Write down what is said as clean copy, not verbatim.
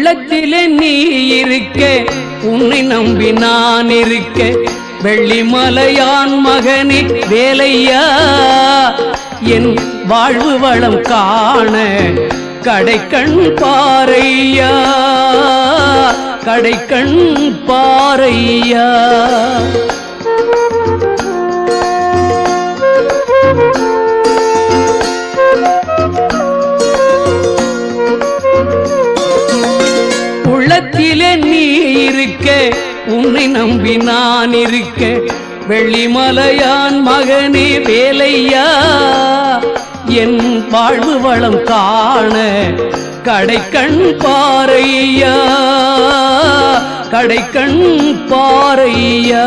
உள்ளத்திலே நீ இருக்க உன்னை நம்பி நான் இருக்க வெள்ளிமலையான் மகனே வேலையா என் வாழ்வு வளம் காண கடைக்கண் பாரையா கடைக்கண் பாரையா உள்ளத்திலே நீ இருக்க உன்னை நம்பி நான் இருக்க வெள்ளிமலையான் மகனே வேலையா என் வாழ்வு வளம் காண கடைக்கண் பாரையா கடைக்கண் பாரையா